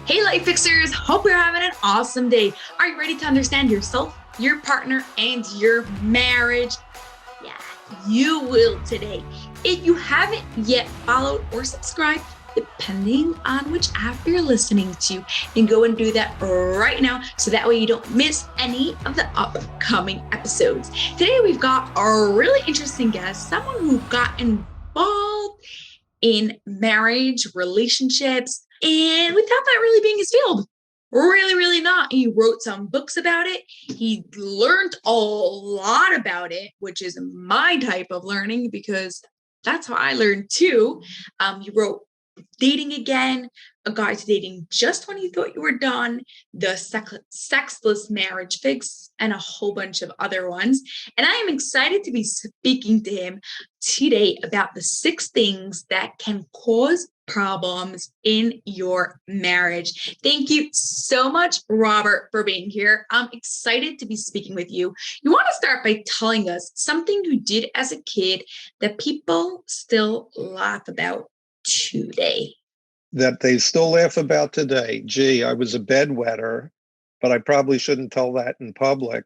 Hey, Life Fixers! Hope you're having an awesome day. Are you ready to understand yourself, your partner, and your marriage? Yeah, you will today. If you haven't yet followed or subscribed, depending on which app you're listening to, then go and do that right now so that way you don't miss any of the upcoming episodes. Today, we've got a really interesting guest, someone who got involved in marriage, relationships, and without that really being his field. Really not. He wrote some books about it. He learned a lot about it, which is my type of learning because that's how I learned too. He wrote Dating Again, A Guide to Dating Just When You Thought You Were Done, The Sexless Marriage Fix, and a whole bunch of other ones. And I am excited to be speaking to him today about the 6 things that can cause problems in your marriage. Thank you so much, Robert, for being here. I'm excited to be speaking with you. You want to start by telling us something you did as a kid that people still laugh about today. That they still laugh about today. Gee, I was a bedwetter, but I probably shouldn't tell that in public.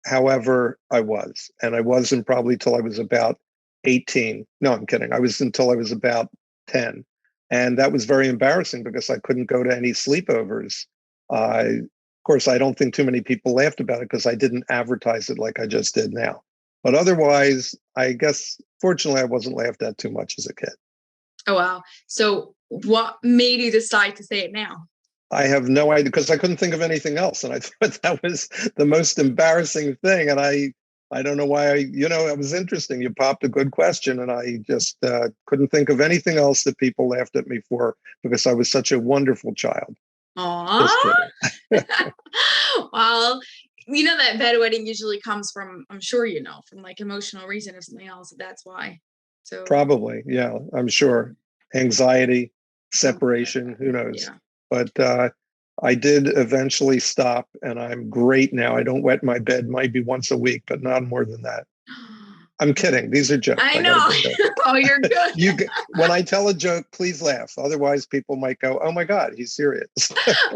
However, I was. And I wasn't probably till I was about 18. No, I'm kidding. I was until I was about 10. And that was very embarrassing because I couldn't go to any sleepovers. Of course, I don't think too many people laughed about it because I didn't advertise it like I just did now. But otherwise, I guess, fortunately, I wasn't laughed at too much as a kid. Oh, wow. So what made you decide to say it now? I have no idea because I couldn't think of anything else. And I thought that was the most embarrassing thing. And I don't know why it was interesting. You popped a good question and I just couldn't think of anything else that people laughed at me for because I was such a wonderful child. Aww. Well, you know that bedwetting usually comes from, I'm sure you know, from like emotional reason or something else. That's why. So probably, yeah, I'm sure. Anxiety, separation, who knows? Yeah. But I did eventually stop and I'm great now. I don't wet my bed maybe once a week, but not more than that. I'm kidding. These are jokes. I know. Oh, you're good. When I tell a joke, please laugh. Otherwise, people might go, "Oh my God, he's serious."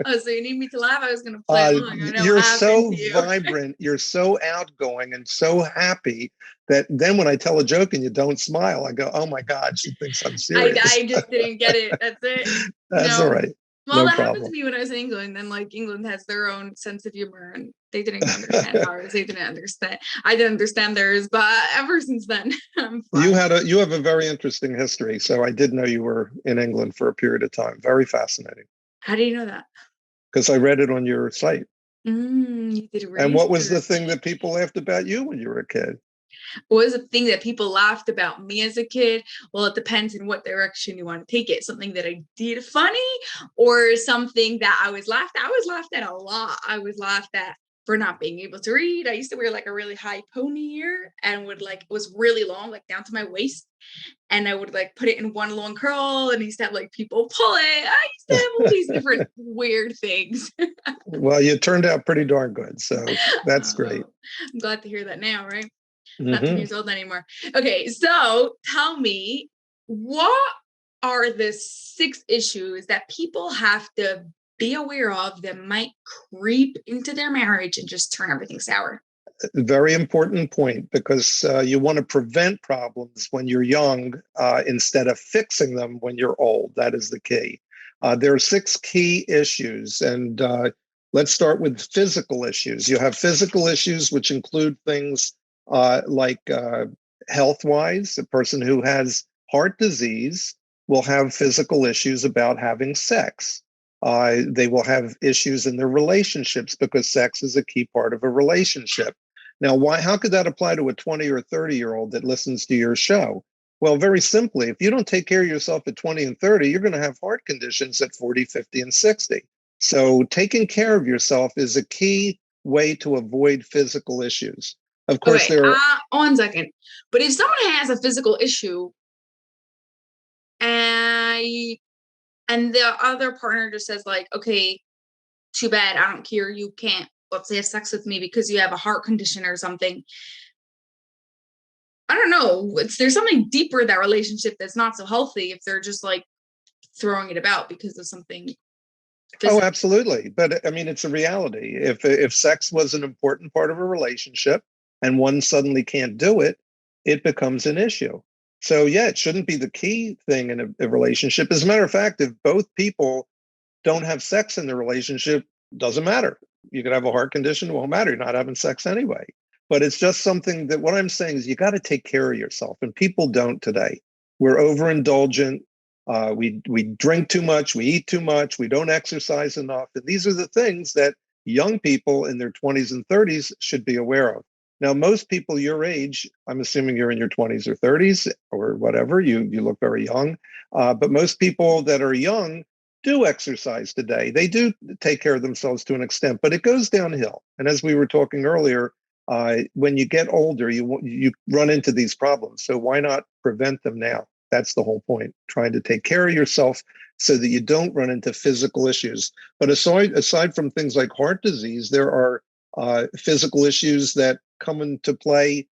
Oh, so you need me to laugh? I was going to play along. You're so vibrant. You're so outgoing and so happy that then when I tell a joke and you don't smile, I go, "Oh my God, she thinks I'm serious." I just didn't get it. That's it. That's all right. Well, no that problem. happened to me when I was in England, and like England has their own sense of humor, and they didn't understand ours. They didn't understand. I didn't understand theirs, but ever since then, I'm fine. You have a very interesting history. So I did know you were in England for a period of time. Very fascinating. How do you know that? Because I read it on your site. You did research. And what was the thing that people laughed about you when you were a kid? What was the thing that people laughed about me as a kid? Well, it depends in what direction you want to take it. Something that I did funny or something that I was laughed at. I was laughed at a lot. I was laughed at for not being able to read. I used to wear like a really high pony ear and would like, it was really long, like down to my waist. And I would like put it in one long curl and I used to have like people pull it. I used to have all these different weird things. Well, you turned out pretty darn good. So that's great. I'm glad to hear that now, right? Not 10 years old anymore. Okay, so tell me, what are the 6 issues that people have to be aware of that might creep into their marriage and just turn everything sour? Very important point because you want to prevent problems when you're young instead of fixing them when you're old. That is the key. There are 6 key issues, and let's start with physical issues. You have physical issues, which include things like health-wise. A person who has heart disease will have physical issues about having sex. They will have issues in their relationships because sex is a key part of a relationship. Now, how could that apply to a 20 or 30-year-old that listens to your show? Well, very simply, if you don't take care of yourself at 20 and 30, you're going to have heart conditions at 40, 50, and 60. So taking care of yourself is a key way to avoid physical issues. Of course, there are 1 second. But if someone has a physical issue and the other partner just says like, okay, too bad, I don't care, you can't, let's say, have sex with me because you have a heart condition or something. I don't know. There's something deeper in that relationship that's not so healthy if they're just like throwing it about because of something Oh, Because absolutely. But I mean, it's a reality. If sex was an important part of a relationship and one suddenly can't do it, it becomes an issue. So yeah, it shouldn't be the key thing in a relationship. As a matter of fact, if both people don't have sex in the relationship, doesn't matter. You could have a heart condition, it won't matter. You're not having sex anyway. But it's just something that what I'm saying is you got to take care of yourself, and people don't today. We're overindulgent. We drink too much, we eat too much, we don't exercise enough, and these are the things that young people in their 20s and 30s should be aware of. Now, most people your age, I'm assuming you're in your 20s or 30s or whatever. You look very young, but most people that are young do exercise today. They do take care of themselves to an extent, but it goes downhill. And as we were talking earlier, when you get older, you run into these problems. So why not prevent them now? That's the whole point, trying to take care of yourself so that you don't run into physical issues. But aside from things like heart disease, there are physical issues that come into play.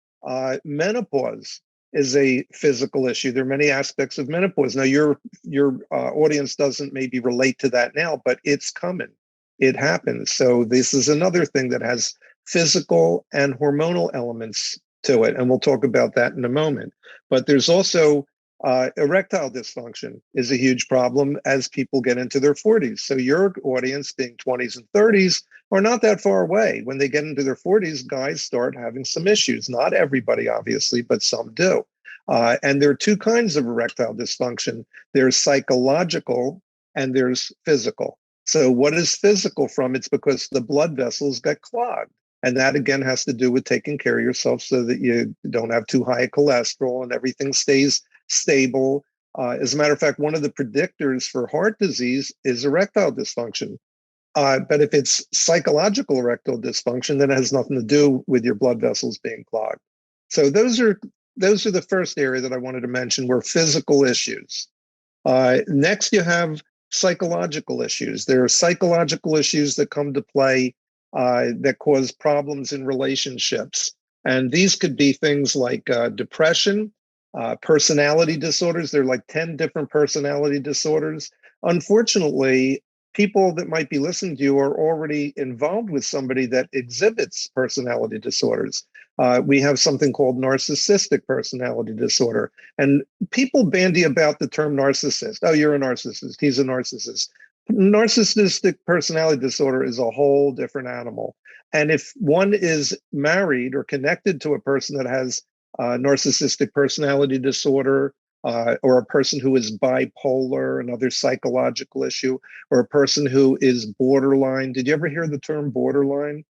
Menopause is a physical issue. There are many aspects of menopause. Now, your audience doesn't maybe relate to that now, but it's coming. It happens. So this is another thing that has physical and hormonal elements to it, and we'll talk about that in a moment. But there's also erectile dysfunction is a huge problem as people get into their 40s. So your audience, being 20s and 30s, are not that far away. When they get into their 40s, guys start having some issues. Not everybody, obviously, but some do. And there are two kinds of erectile dysfunction. There's psychological and there's physical. So what is physical from? It's because the blood vessels get clogged. And that again has to do with taking care of yourself so that you don't have too high cholesterol and everything stays stable. As a matter of fact, one of the predictors for heart disease is erectile dysfunction. But if it's psychological erectile dysfunction, then it has nothing to do with your blood vessels being clogged. So those are the first area that I wanted to mention were physical issues. Next, you have psychological issues. There are psychological issues that come to play that cause problems in relationships. And these could be things like depression, personality disorders. There are like 10 different personality disorders. Unfortunately, people that might be listening to you are already involved with somebody that exhibits personality disorders. We have something called narcissistic personality disorder. And people bandy about the term narcissist. Oh, you're a narcissist. He's a narcissist. Narcissistic personality disorder is a whole different animal. And if one is married or connected to a person that has narcissistic personality disorder, or a person who is bipolar, another psychological issue, or a person who is borderline. Did you ever hear the term borderline?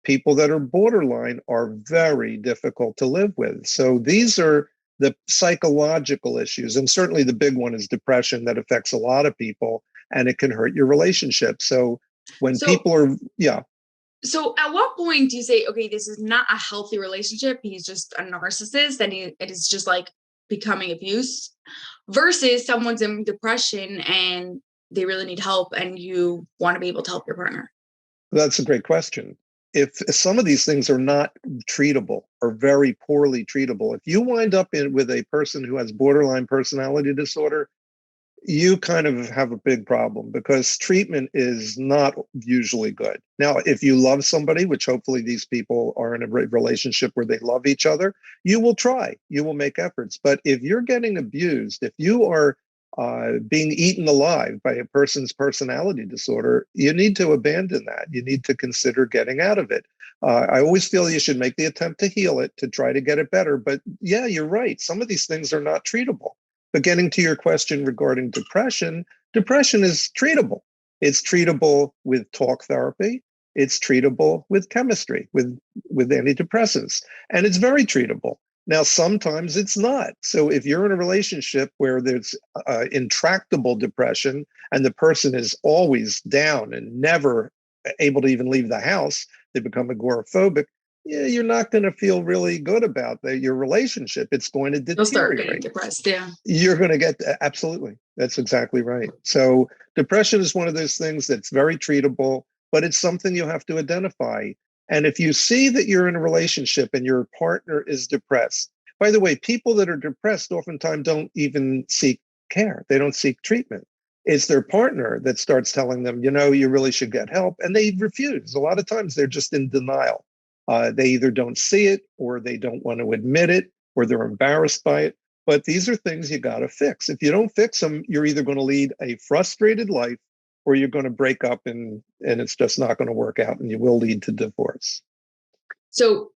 People that are borderline are very difficult to live with. So these are the psychological issues. And certainly the big one is depression that affects a lot of people and it can hurt your relationship. So when so people are, yeah. so at what point do you say, okay, this is not a healthy relationship, he's just a narcissist and it is just like becoming abuse, versus someone's in depression and they really need help and you want to be able to help your partner? That's a great question. If some of these things are not treatable or very poorly treatable, if you wind up with a person who has borderline personality disorder, you kind of have a big problem because treatment is not usually good. Now, if you love somebody, which hopefully these people are in a relationship where they love each other, you will try, you will make efforts. But if you're getting abused, if you are being eaten alive by a person's personality disorder, you need to abandon that. You need to consider getting out of it. I always feel you should make the attempt to heal it, to try to get it better. But yeah, you're right. Some of these things are not treatable. But getting to your question regarding depression, depression is treatable. It's treatable with talk therapy. It's treatable with chemistry, with antidepressants, and it's very treatable. Now, sometimes it's not. So if you're in a relationship where there's intractable depression and the person is always down and never able to even leave the house, they become agoraphobic, yeah, you're not going to feel really good about your relationship. It's going to They'll start getting deteriorate. depressed. Yeah. You're going to get absolutely. That's exactly right. So depression is one of those things that's very treatable, but it's something you have to identify. And if you see that you're in a relationship and your partner is depressed, by the way, people that are depressed oftentimes don't even seek care. They don't seek treatment. It's their partner that starts telling them, you really should get help. And they refuse. A lot of times they're just in denial. They either don't see it, or they don't want to admit it, or they're embarrassed by it. But these are things you got to fix. If you don't fix them, you're either going to lead a frustrated life, or you're going to break up, and it's just not going to work out, and you will lead to divorce. So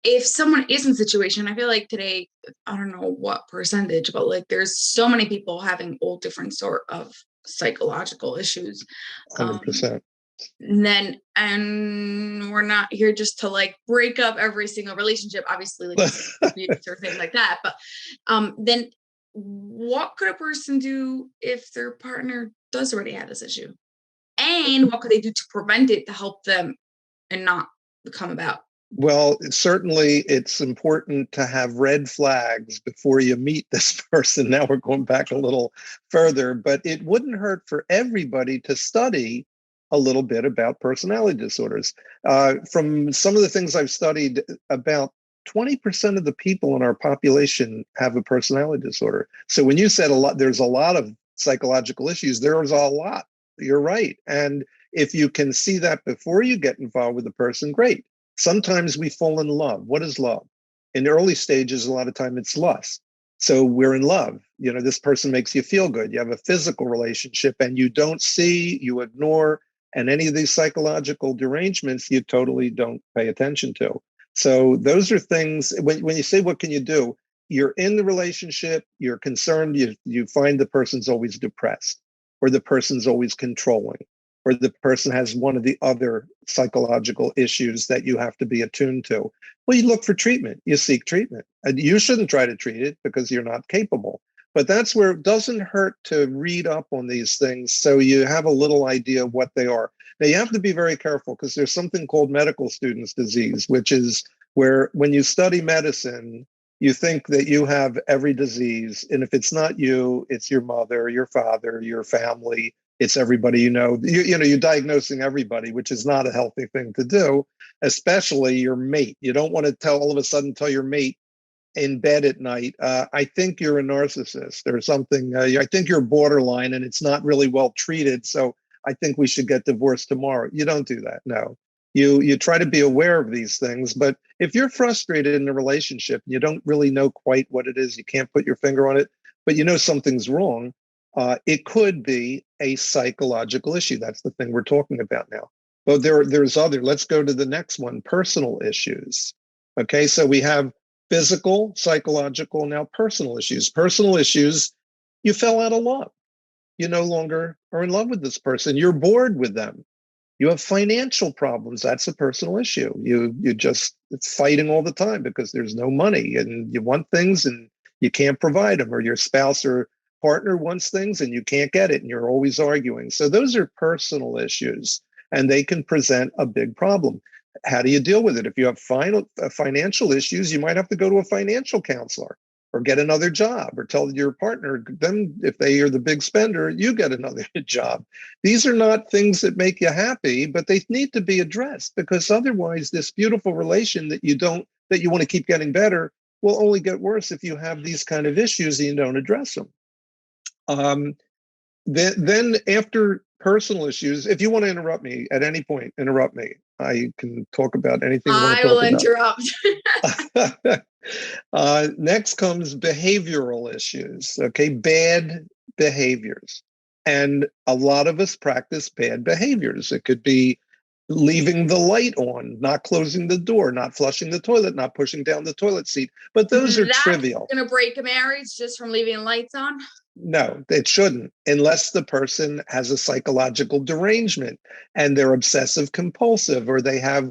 if someone is in a situation, I feel like today, I don't know what percentage, but like there's so many people having all different sort of psychological issues. 100%. And we're not here just to like break up every single relationship, obviously, like abuse or things like that. But then what could a person do if their partner does already have this issue? And what could they do to prevent it, to help them and not become about? Well, certainly it's important to have red flags before you meet this person. Now we're going back a little further, but it wouldn't hurt for everybody to study a little bit about personality disorders. From some of the things I've studied, about 20% of the people in our population have a personality disorder. So when you said there's a lot of psychological issues, there's a lot. You're right. And if you can see that before you get involved with a person, great. Sometimes we fall in love. What is love? In the early stages, a lot of time it's lust. So we're in love. This person makes you feel good. You have a physical relationship, and you don't see, you ignore, and any of these psychological derangements you totally don't pay attention to. So those are things, when you say, what can you do? You're in the relationship, you're concerned, you find the person's always depressed, or the person's always controlling, or the person has one of the other psychological issues that you have to be attuned to. Well, you look for treatment, you seek treatment. And you shouldn't try to treat it because you're not capable. But that's where it doesn't hurt to read up on these things so you have a little idea of what they are. Now, you have to be very careful because there's something called medical student's disease, which is where when you study medicine, you think that you have every disease. And if it's not you, it's your mother, your father, your family. It's everybody you're diagnosing everybody, which is not a healthy thing to do, especially your mate. You don't want to all of a sudden tell your mate in bed at night, I think you're a narcissist or something. I think you're borderline and it's not really well treated. So I think we should get divorced tomorrow. You don't do that. No, you try to be aware of these things. But if you're frustrated in a relationship, you don't really know quite what it is. You can't put your finger on it, but something's wrong. It could be a psychological issue. That's the thing we're talking about now. But there's other. Let's go to the next one, personal issues. Okay, so we have physical, psychological, now personal issues. Personal issues, you fell out of love. You no longer are in love with this person. You're bored with them. You have financial problems. That's a personal issue. It's fighting all the time because there's no money and you want things and you can't provide them, or your spouse or partner wants things and you can't get it and you're always arguing. So those are personal issues and they can present a big problem. How do you deal with it? If you have financial issues, you might have to go to a financial counselor or get another job, or tell your partner, then if they are the big spender, you get another job. These are not things that make you happy, but they need to be addressed, because otherwise this beautiful relation that you want to keep getting better will only get worse if you have these kind of issues and you don't address them. Then after personal issues, if you want to interrupt me at any point, interrupt me. I can talk about anything you want to talk about. Interrupt. Next comes behavioral issues. Okay, bad behaviors. And a lot of us practice bad behaviors. It could be leaving the light on, not closing the door, not flushing the toilet, not pushing down the toilet seat. But those are trivial. That's going to break a marriage just from leaving lights on? No, it shouldn't, unless the person has a psychological derangement and they're obsessive compulsive, or they have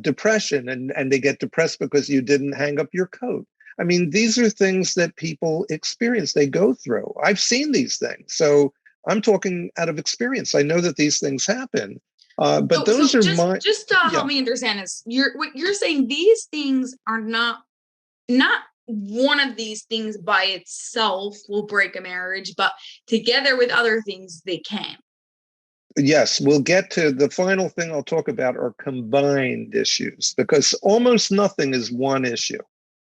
depression and they get depressed because you didn't hang up your coat. I mean, these are things that people experience, they go through. I've seen these things. So I'm talking out of experience. I know that these things happen. But those are just to help me understand this. What you're saying, these things are not one of these things by itself will break a marriage, but together with other things, they can. Yes, we'll get to the final thing I'll talk about are combined issues, because almost nothing is one issue.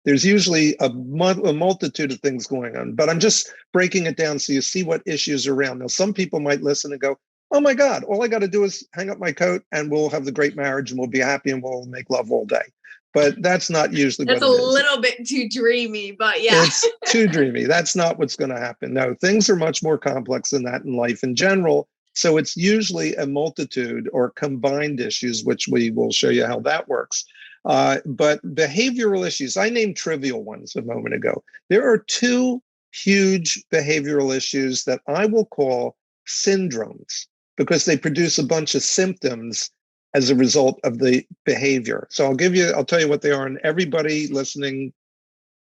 There's usually a multitude of things going on, but I'm just breaking it down so you see what issues are around. Now, some people might listen and go, oh my God, all I got to do is hang up my coat and we'll have the great marriage and we'll be happy and we'll make love all day. But that's not usually That's what it a is. little bit too dreamy, but yeah. It's too dreamy. That's not what's going to happen. No, things are much more complex than that in life in general. So it's usually a multitude or combined issues, which we will show you how that works. But behavioral issues, I named trivial ones a moment ago. There are two huge behavioral issues that I will call syndromes because they produce a bunch of symptoms as a result of the behavior. So I'll tell you what they are, and everybody listening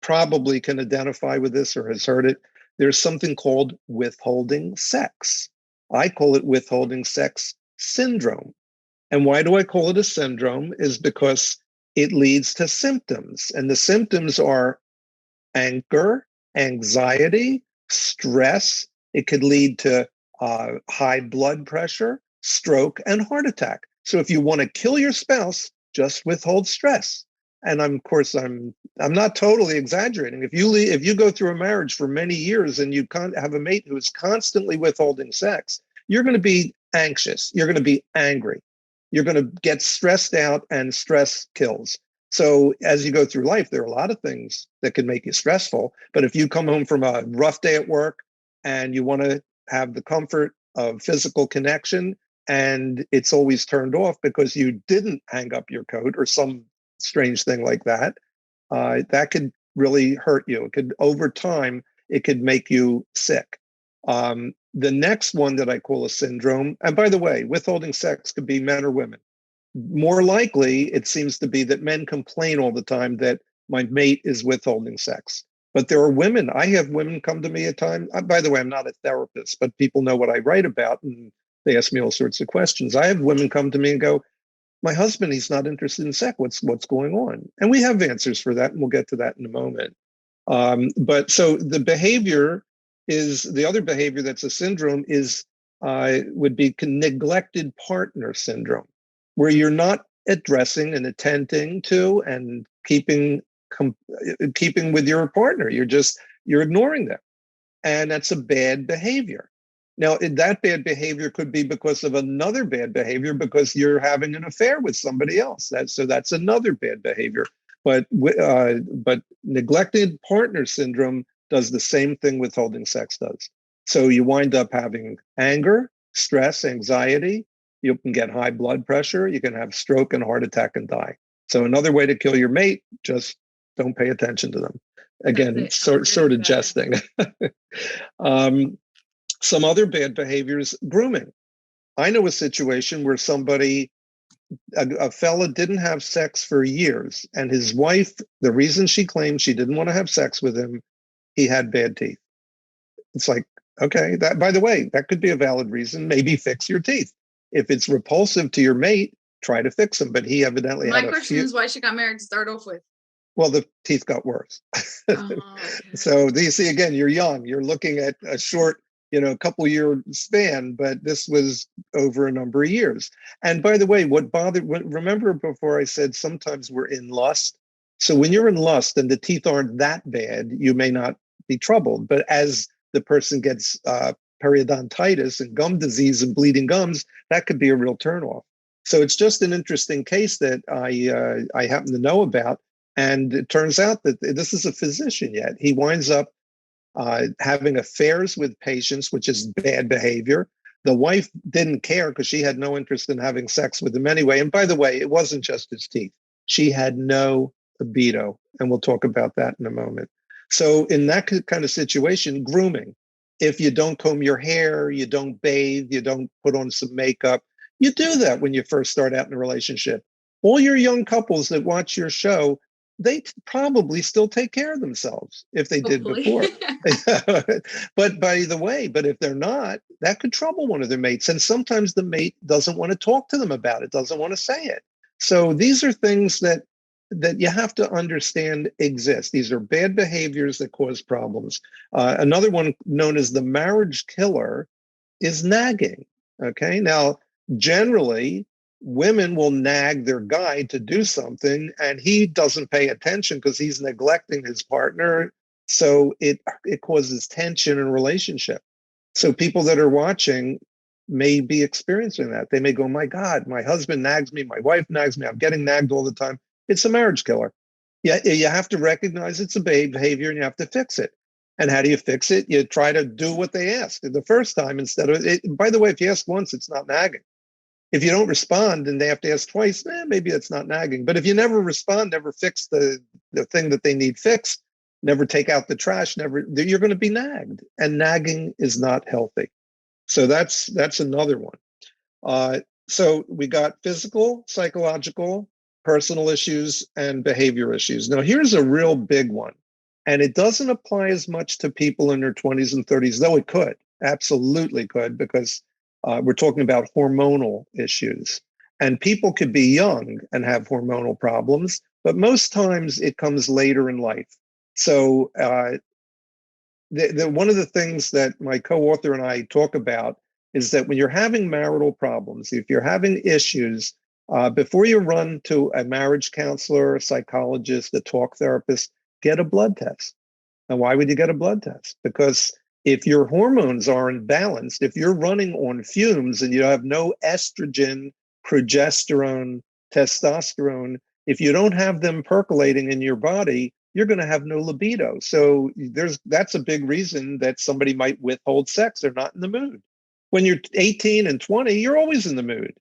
probably can identify with this or has heard it. There's something called withholding sex. I call it withholding sex syndrome. And why do I call it a syndrome? Is because it leads to symptoms. And the symptoms are anger, anxiety, stress. It could lead to high blood pressure, stroke, and heart attack. So if you want to kill your spouse, just withhold stress. And I'm not totally exaggerating. If you go through a marriage for many years and you have a mate who is constantly withholding sex, you're going to be anxious. You're going to be angry. You're going to get stressed out, and stress kills. So as you go through life, there are a lot of things that can make you stressful. But if you come home from a rough day at work and you want to have the comfort of physical connection, and it's always turned off because you didn't hang up your coat or some strange thing like that, that could really hurt you. It could, over time, it could make you sick. The next one that I call a syndrome, and by the way, withholding sex could be men or women. More likely, it seems to be that men complain all the time that my mate is withholding sex. But there are women, I have women come to me at times. By the way, I'm not a therapist, but people know what I write about and they ask me all sorts of questions. I have women come to me and go, my husband, he's not interested in sex. What's going on? And we have answers for that, and we'll get to that in a moment. But so the behavior is, the other behavior that's a syndrome is would be neglected partner syndrome, where you're not addressing and attending to and keeping with your partner. You're ignoring them. And that's a bad behavior. Now, that bad behavior could be because of another bad behavior, because you're having an affair with somebody else. That's another bad behavior. But neglected partner syndrome does the same thing withholding sex does. So you wind up having anger, stress, anxiety. You can get high blood pressure. You can have stroke and heart attack and die. So another way to kill your mate, just don't pay attention to them. Again, sort of jesting. Some other bad behaviors, grooming. I know a situation where a fella didn't have sex for years, and his wife, the reason she claimed she didn't want to have sex with him, he had bad teeth. It's like, okay, that, by the way, that could be a valid reason. Maybe fix your teeth. If it's repulsive to your mate, try to fix them. But he evidently My question is why she got married to start off with. Well, the teeth got worse. Okay. So you see, again, you're young. You're looking at a short, couple year span, but this was over a number of years. And by the way, remember before I said sometimes we're in lust. So when you're in lust and the teeth aren't that bad, you may not be troubled. But as the person gets periodontitis and gum disease and bleeding gums, that could be a real turnoff. So it's just an interesting case that I happen to know about. And it turns out that this is a physician yet. He winds up having affairs with patients, which is bad behavior. The wife didn't care because she had no interest in having sex with him anyway. And by the way, it wasn't just his teeth. She had no libido. And we'll talk about that in a moment. So in that kind of situation, grooming. If you don't comb your hair, you don't bathe, you don't put on some makeup, you do that when you first start out in a relationship. All your young couples that watch your show, they probably still take care of themselves if they did before. But by the way, if they're not, that could trouble one of their mates. And sometimes the mate doesn't want to talk to them about it, doesn't want to say it. So these are things that you have to understand exist. These are bad behaviors that cause problems. Another one known as the marriage killer is nagging. Okay. Now, generally, women will nag their guy to do something, and he doesn't pay attention because he's neglecting his partner. So it causes tension in a relationship. So people that are watching may be experiencing that. They may go, my God, my husband nags me, my wife nags me, I'm getting nagged all the time. It's a marriage killer. Yeah, you have to recognize it's a behavior and you have to fix it. And how do you fix it? You try to do what they ask the first time instead of it. By the way, if you ask once, it's not nagging. If you don't respond and they have to ask twice, maybe it's not nagging. But if you never respond, never fix the thing that they need fixed, never take out the trash, you're going to be nagged. And nagging is not healthy. So that's another one. So we got physical, psychological, personal issues, and behavior issues. Now, here's a real big one. And it doesn't apply as much to people in their 20s and 30s, though it could, absolutely could, because we're talking about hormonal issues. And people could be young and have hormonal problems, but most times it comes later in life. So one of the things that my co-author and I talk about is that when you're having marital problems, if you're having issues, before you run to a marriage counselor, a psychologist, a talk therapist, get a blood test. And why would you get a blood test? Because if your hormones aren't balanced, if you're running on fumes and you have no estrogen, progesterone, testosterone, if you don't have them percolating in your body, you're going to have no libido. So that's a big reason that somebody might withhold sex. They're not in the mood. When you're 18 and 20, you're always in the mood.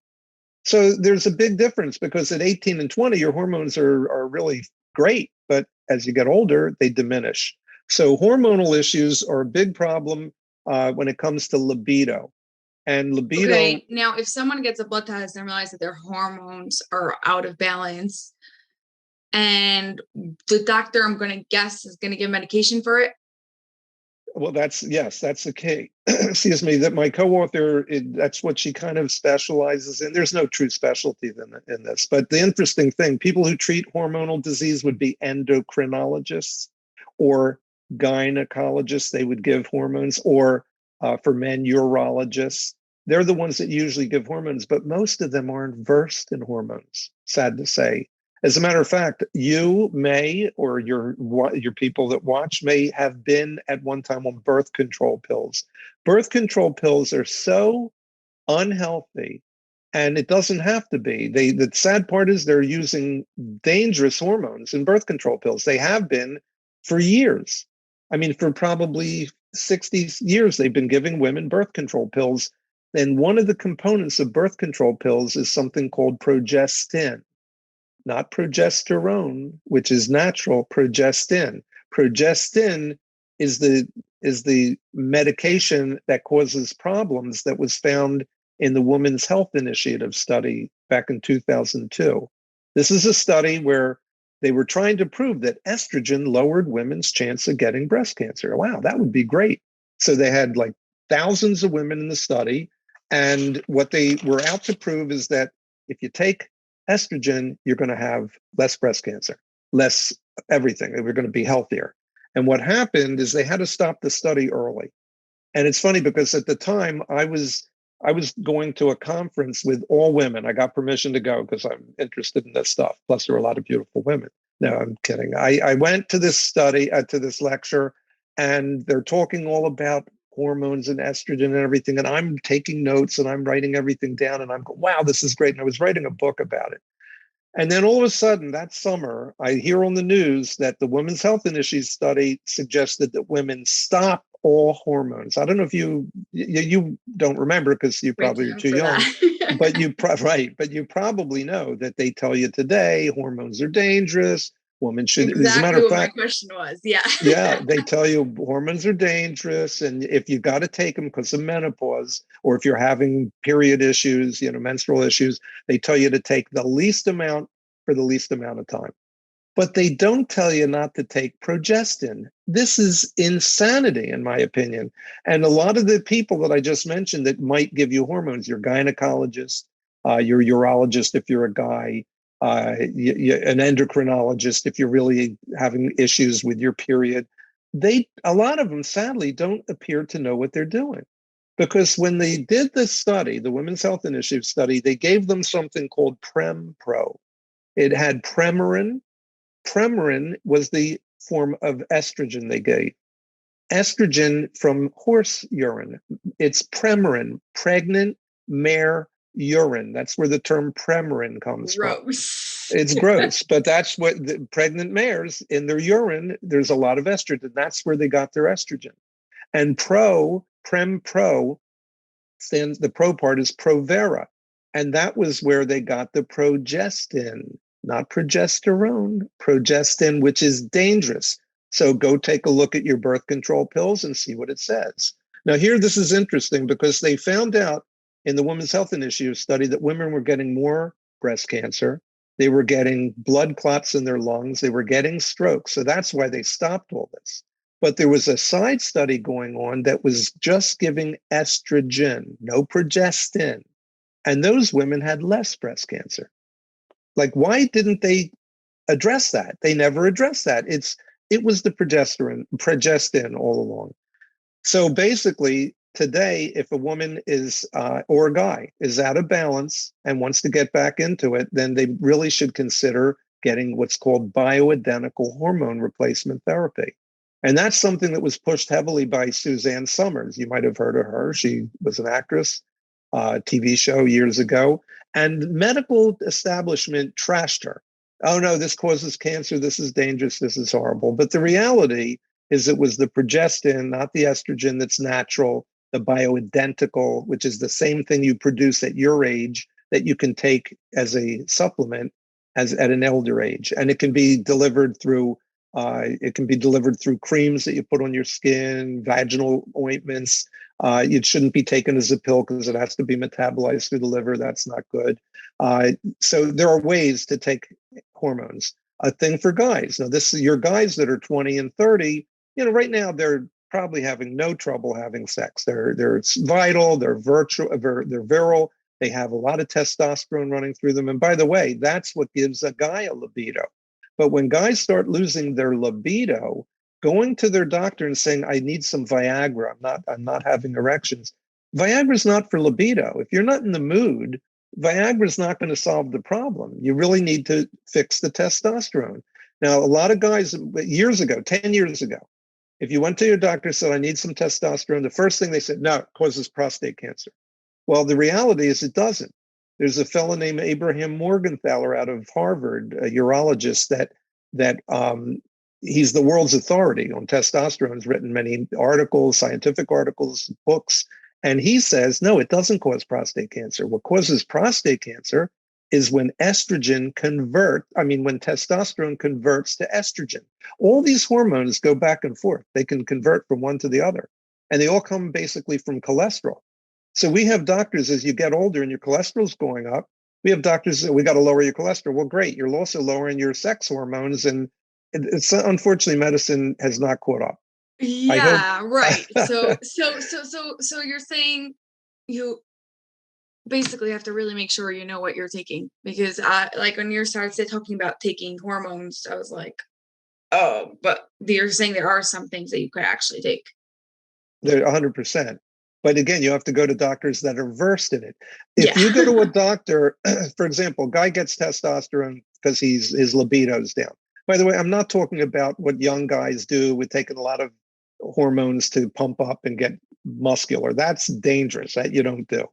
So there's a big difference because at 18 and 20, your hormones are really great. But as you get older, they diminish. So hormonal issues are a big problem when it comes to libido. And libido. Okay, now if someone gets a blood test and realizes that their hormones are out of balance, and the doctor, I'm going to guess, is going to give medication for it. Well, that's the key. Excuse me, that my co-author, that's what she kind of specializes in. There's no true specialty in this. But the interesting thing, people who treat hormonal disease would be endocrinologists or gynecologists. They would give hormones, or for men, urologists. They're the ones that usually give hormones, but most of them aren't versed in hormones, sad to say. As a matter of fact, you may, or your people that watch may have been at one time on birth control pills. Birth control pills are so unhealthy, and it doesn't have to be. The sad part is they're using dangerous hormones in birth control pills. They have been for years. I mean, for probably 60 years, they've been giving women birth control pills. And one of the components of birth control pills is something called progestin. Not progesterone, which is natural, progestin. Progestin is the medication that causes problems that was found in the Women's Health Initiative study back in 2002. This is a study where they were trying to prove that estrogen lowered women's chance of getting breast cancer. Wow, that would be great. So they had like thousands of women in the study. And what they were out to prove is that if you take estrogen, you're going to have less breast cancer, less everything. We're going to be healthier. And what happened is they had to stop the study early. And it's funny because at the time I was going to a conference with all women. I got permission to go because I'm interested in this stuff. Plus, there were a lot of beautiful women. No, I'm kidding. I went to this study, to this lecture, and they're talking all about hormones and estrogen and everything. And I'm taking notes and I'm writing everything down. And I'm going, wow, this is great. And I was writing a book about it. And then all of a sudden that summer, I hear on the news that the Women's Health Initiative study suggested that women stop all hormones. I don't know if you don't remember because you probably are too young, but you probably know that they tell you today hormones are dangerous. Women should, exactly as a matter of fact, my question was. Yeah. Yeah, they tell you hormones are dangerous, and if you got to take them because of menopause, or if you're having period issues, menstrual issues, they tell you to take the least amount for the least amount of time. But they don't tell you not to take progestin. This is insanity, in my opinion. And a lot of the people that I just mentioned that might give you hormones, your gynecologist, your urologist if you're a guy, an endocrinologist if you're really having issues with your period, a lot of them sadly don't appear to know what they're doing, Because when they did this study, the Women's Health Initiative study, they gave them something called Prem-Pro. It had Premarin. Premarin was the form of estrogen they gave. Estrogen from horse urine. It's Premarin, pregnant mare urine. That's where the term Premarin comes from. Gross. It's gross, but that's what the pregnant mares in their urine, there's a lot of estrogen. That's where they got their estrogen. And Prem-Pro, stands, the pro part is Provera. And that was where they got the progestin, not progesterone, progestin, which is dangerous. So go take a look at your birth control pills and see what it says. Now, here, this is interesting because they found out in the Women's Health Initiative study that women were getting more breast cancer. They were getting blood clots in their lungs. They were getting strokes. So that's why they stopped all this. But there was a side study going on that was just giving estrogen, no progestin. And those women had less breast cancer. Like, why didn't they address that? They never addressed that. It was the progestin all along. So basically, today, if a woman is, or a guy is out of balance and wants to get back into it, then they really should consider getting what's called bioidentical hormone replacement therapy. And that's something that was pushed heavily by Suzanne Summers. You might have heard of her. She was an actress, TV show years ago. And medical establishment trashed her. Oh, no, this causes cancer. This is dangerous. This is horrible. But the reality is it was the progestin, not the estrogen that's natural, the bioidentical, which is the same thing you produce at your age that you can take as a supplement as at an elder age. And it can be delivered through creams that you put on your skin, vaginal ointments. It shouldn't be taken as a pill because it has to be metabolized through the liver. That's not good. So there are ways to take hormones. A thing for guys. Now, this is your guys that are 20 and 30. Right now they're probably having no trouble having sex. They're vital. They're virile. They have a lot of testosterone running through them. And by the way, that's what gives a guy a libido. But when guys start losing their libido, going to their doctor and saying, I need some Viagra, I'm not having erections. Viagra is not for libido. If you're not in the mood, Viagra is not going to solve the problem. You really need to fix the testosterone. Now, a lot of guys, years ago, 10 years ago, if you went to your doctor and said, I need some testosterone, the first thing they said, no, it causes prostate cancer. Well, the reality is it doesn't. There's a fellow named Abraham Morgenthaler out of Harvard, a urologist that he's the world's authority on testosterone. He's written many articles, scientific articles, books, and he says, no, it doesn't cause prostate cancer. What causes prostate cancer is when when testosterone converts to estrogen. All these hormones go back and forth. They can convert from one to the other, and they all come basically from cholesterol. So we have doctors, as you get older and your cholesterol's going up, we have doctors that we got to lower your cholesterol. Well, great. You're also lowering your sex hormones. And it's unfortunately, medicine has not caught up. Yeah, right. So you're saying you basically have to really make sure you know what you're taking, because like when you started talking about taking hormones, I was like, oh, but you're saying there are some things that you could actually take. They're 100%. But again, you have to go to doctors that are versed in it. If you go to a doctor, for example, guy gets testosterone because his libido's down. By the way, I'm not talking about what young guys do with taking a lot of hormones to pump up and get muscular. That's dangerous. That you don't do.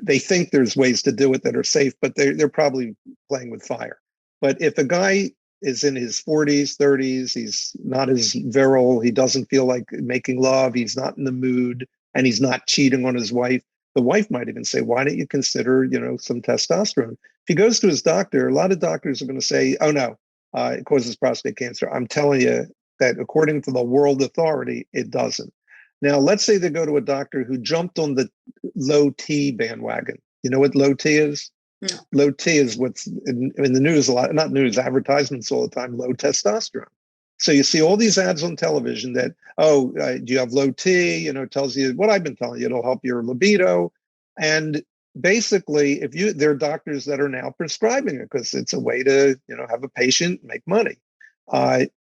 They think there's ways to do it that are safe, but they're probably playing with fire. But if a guy is in his 40s, 30s, he's not as virile, he doesn't feel like making love, he's not in the mood, and he's not cheating on his wife. The wife might even say, why don't you consider, some testosterone? If he goes to his doctor, a lot of doctors are going to say, oh, no, it causes prostate cancer. I'm telling you that according to the world authority, it doesn't. Now, let's say they go to a doctor who jumped on the low T bandwagon. You know what low T is? No. Low T is what's in the news a lot, not news, advertisements all the time, low testosterone. So you see all these ads on television that, do you have low T? It tells you what I've been telling you. It'll help your libido. And basically, there are doctors that are now prescribing it because it's a way to, have a patient make money.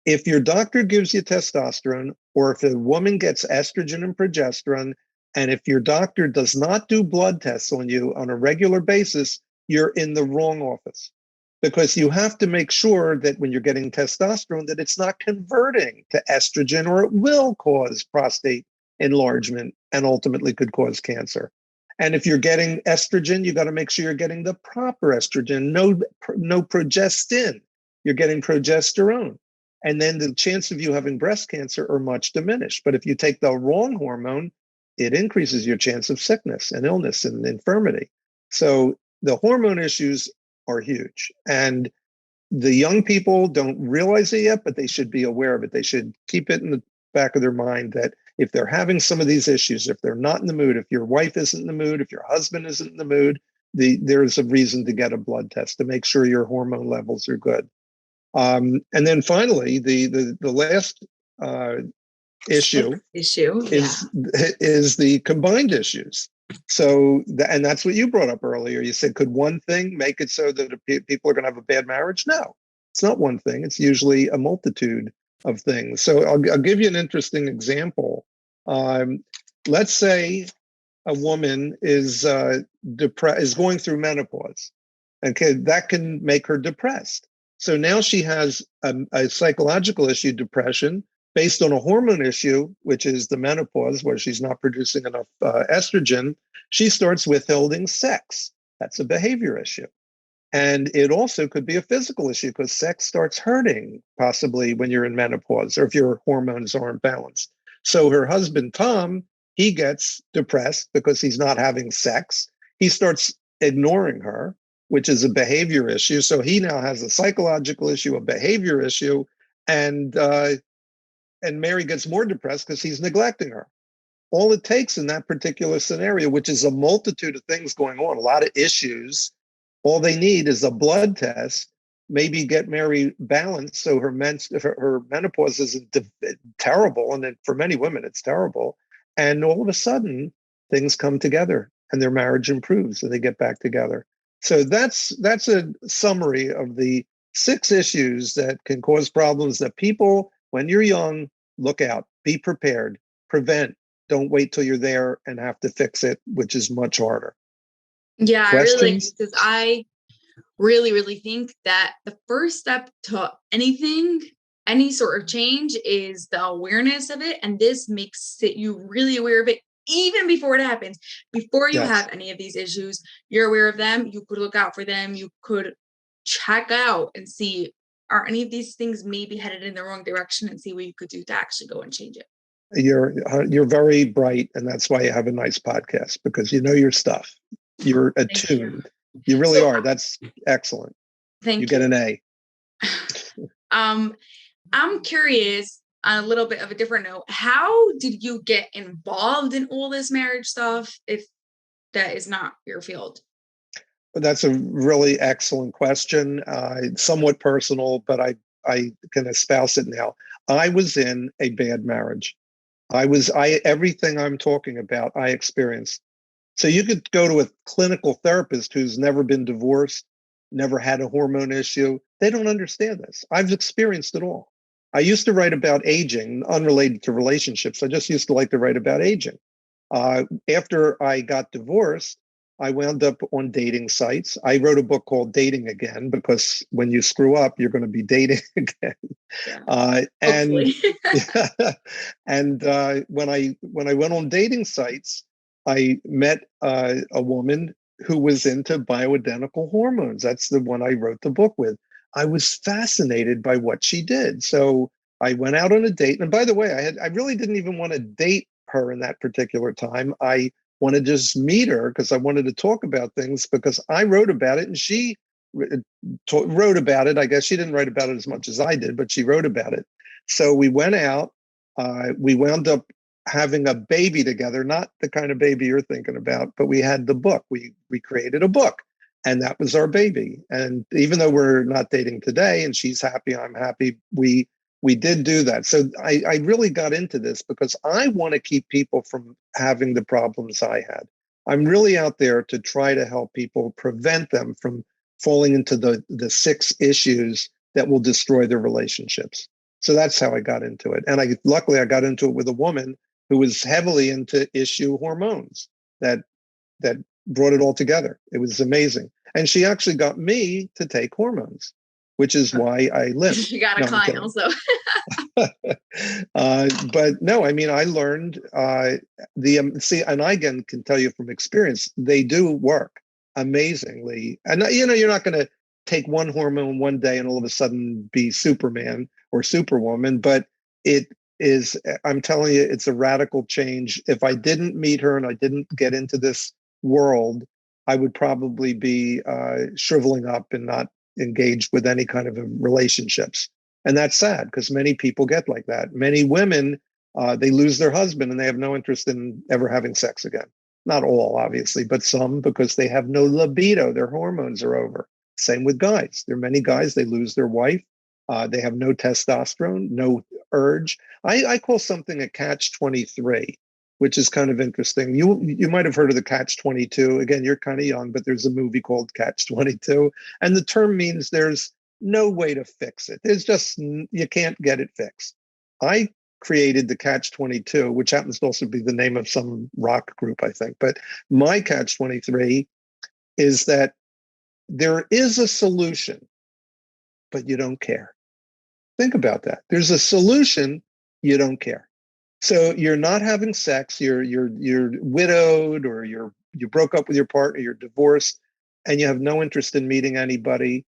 If your doctor gives you testosterone, or if a woman gets estrogen and progesterone, And if your doctor does not do blood tests on you on a regular basis, you're in the wrong office, because you have to make sure that when you're getting testosterone, that it's not converting to estrogen, or it will cause prostate enlargement and ultimately could cause cancer. And if you're getting estrogen, you got to make sure you're getting the proper estrogen, no progestin. You're getting progesterone. And then the chance of you having breast cancer are much diminished. But if you take the wrong hormone, it increases your chance of sickness and illness and infirmity. So the hormone issues are huge. And the young people don't realize it yet, but they should be aware of it. They should keep it in the back of their mind that if they're having some of these issues, if they're not in the mood, if your wife isn't in the mood, if your husband isn't in the mood, there's a reason to get a blood test to make sure your hormone levels are good. And then finally, the last issue is the combined issues. So, and that's what you brought up earlier. You said, could one thing make it so that people are going to have a bad marriage? No, it's not one thing. It's usually a multitude of things. So I'll give you an interesting example. Let's say a woman is going through menopause. Okay, that can make her depressed. So now she has a psychological issue, depression, based on a hormone issue, which is the menopause, where she's not producing enough estrogen. She starts withholding sex. That's a behavior issue. And it also could be a physical issue, because sex starts hurting possibly when you're in menopause, or if your hormones aren't balanced. So her husband, Tom, he gets depressed because he's not having sex. He starts ignoring her, which is a behavior issue. So he now has a psychological issue, a behavior issue, and Mary gets more depressed because he's neglecting her. All it takes in that particular scenario, which is a multitude of things going on, a lot of issues, all they need is a blood test, maybe get Mary balanced so her menopause isn't terrible, and for many women it's terrible, and all of a sudden things come together and their marriage improves and they get back together. So that's a summary of the 6 issues that can cause problems that people, when you're young, look out, be prepared, prevent. Don't wait till you're there and have to fix it, which is much harder. Yeah, Questions? I really like this, because I really, really think that the first step to anything, any sort of change, is the awareness of it. And this makes you really aware of it even before it happens. Before you have any of these issues, you're aware of them. You could look out for them. You could check out and see, are any of these things maybe headed in the wrong direction, and see what you could do to actually go and change it. You're very bright, and that's why you have a nice podcast, because you know your stuff. You're attuned. You really are. That's excellent. Thank you. You get an A. I'm curious, on a little bit of a different note, how did you get involved in all this marriage stuff, if that is not your field? That's a really excellent question. Somewhat personal, but I can espouse it now. I was in a bad marriage. Everything I'm talking about, I experienced. So you could go to a clinical therapist who's never been divorced, never had a hormone issue. They don't understand this. I've experienced it all. I used to write about aging, unrelated to relationships. I just used to like to write about aging. After I got divorced, I wound up on dating sites. I wrote a book called Dating Again, because when you screw up, you're going to be dating again. Yeah. And when I went on dating sites, I met a woman who was into bioidentical hormones. That's the one I wrote the book with. I was fascinated by what she did. So I went out on a date. And by the way, I really didn't even want to date her in that particular time. I wanted to just meet her because I wanted to talk about things, because I wrote about it and she wrote about it. I guess she didn't write about it as much as I did, but she wrote about it. So we went out. We wound up having a baby together, not the kind of baby you're thinking about, but we had the book. We created a book, and that was our baby. And even though we're not dating today and she's happy, I'm happy, we did do that. So I really got into this because I want to keep people from having the problems I had. I'm really out there to try to help people, prevent them from falling into the 6 issues that will destroy their relationships. So that's how I got into it. And luckily I got into it with a woman who was heavily into issue hormones that brought it all together. It was amazing. And she actually got me to take hormones, which is why I limp. You got a client also. But no, I mean, I learned and I again can tell you from experience, they do work amazingly. And you're not going to take one hormone one day and all of a sudden be Superman or Superwoman, but it is, I'm telling you, it's a radical change. If I didn't meet her and I didn't get into this world, I would probably be shriveling up and not engaged with any kind of relationships. And that's sad because many people get like that. Many women, they lose their husband and they have no interest in ever having sex again. Not all, obviously, but some, because they have no libido. Their hormones are over. Same with guys. There are many guys, they lose their wife. They have no testosterone, no urge. I call something a catch-23, which is kind of interesting. You might have heard of the catch-22. Again, you're kind of young, but there's a movie called Catch-22. And the term means there's no way to fix it. There's just, you can't get it fixed. I created the Catch-22, which happens to also be the name of some rock group, I think. But my Catch-23 is that there is a solution, but you don't care. Think about that. There's a solution, you don't care. So you're not having sex, you're widowed, or you broke up with your partner, you're divorced, and you have no interest in meeting anybody.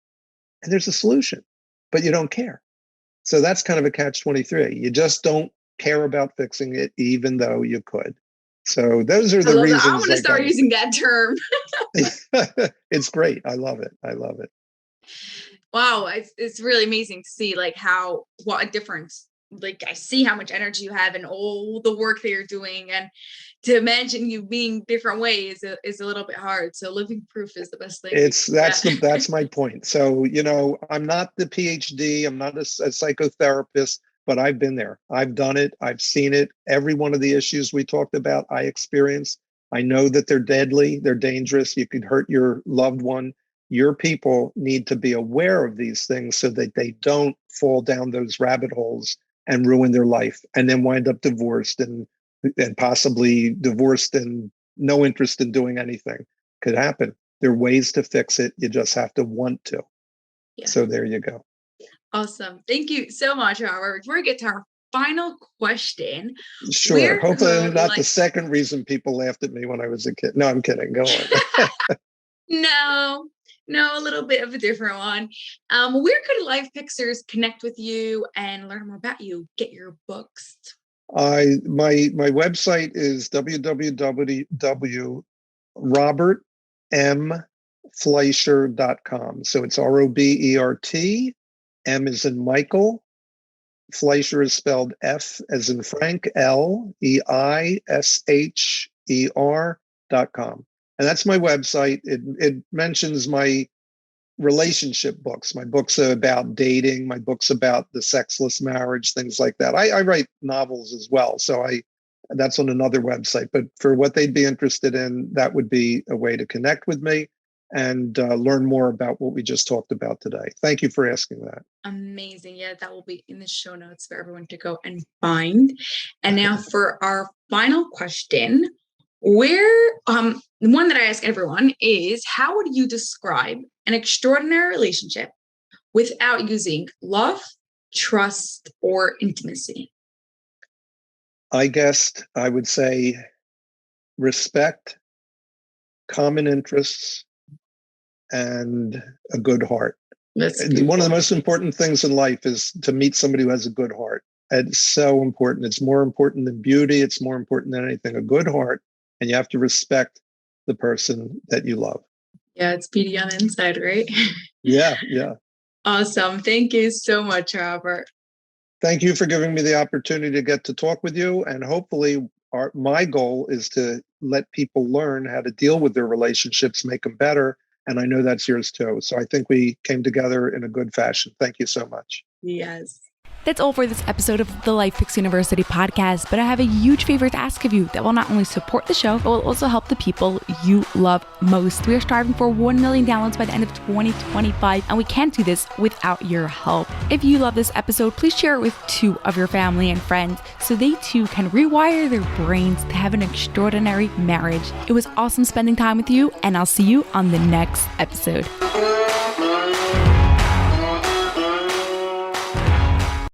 And there's a solution, but you don't care. So that's kind of a catch-23. You just don't care about fixing it, even though you could. So those are the reasons. I want to start using that term. It's great. I love it. I love it. Wow, it's really amazing to see what a difference. Like, I see how much energy you have and all the work that you're doing, and to imagine you being different ways is a little bit hard. So living proof is the best thing. That's my point. So, I'm not the PhD, I'm not a psychotherapist, but I've been there. I've done it. I've seen it. Every one of the issues we talked about, I experienced. I know that they're deadly. They're dangerous. You could hurt your loved one. Your people need to be aware of these things so that they don't fall down those rabbit holes and ruin their life and then wind up divorced and possibly divorced and no interest in doing anything. Could happen. There are ways to fix it. You just have to want to. Yeah. So there you go. Awesome. Thank you so much, Robert. Before we get to our final question. Sure. Hopefully not the second reason people laughed at me when I was a kid. No, I'm kidding. Go on. No, a little bit of a different one. Where could life fixers connect with you and learn more about you? Get your books. My website is www.robertmfleisher.com. So it's Robert. M as in Michael. Fleisher is spelled F as in Frank, LEISHER.com. And that's my website. It mentions my relationship books, my books about dating, my books about the sexless marriage, things like that. I write novels as well. So that's on another website. But for what they'd be interested in, that would be a way to connect with me and learn more about what we just talked about today. Thank you for asking that. Amazing. Yeah, that will be in the show notes for everyone to go and find. And now for our final question, the one that I ask everyone is, how would you describe an extraordinary relationship without using love, trust, or intimacy? I guess I would say respect, common interests, and a good heart. One of the most important things in life is to meet somebody who has a good heart. It's so important. It's more important than beauty. It's more important than anything. A good heart, and you have to respect the person that you love. Yeah, it's beauty on the inside, right? Yeah. Awesome. Thank you so much, Robert. Thank you for giving me the opportunity to get to talk with you. And hopefully my goal is to let people learn how to deal with their relationships, make them better. And I know that's yours too. So I think we came together in a good fashion. Thank you so much. Yes. That's all for this episode of the Life Picks University podcast, but I have a huge favor to ask of you that will not only support the show, but will also help the people you love most. We are striving for 1 million downloads by the end of 2025, and we can't do this without your help. If you love this episode, please share it with 2 of your family and friends so they too can rewire their brains to have an extraordinary marriage. It was awesome spending time with you, and I'll see you on the next episode.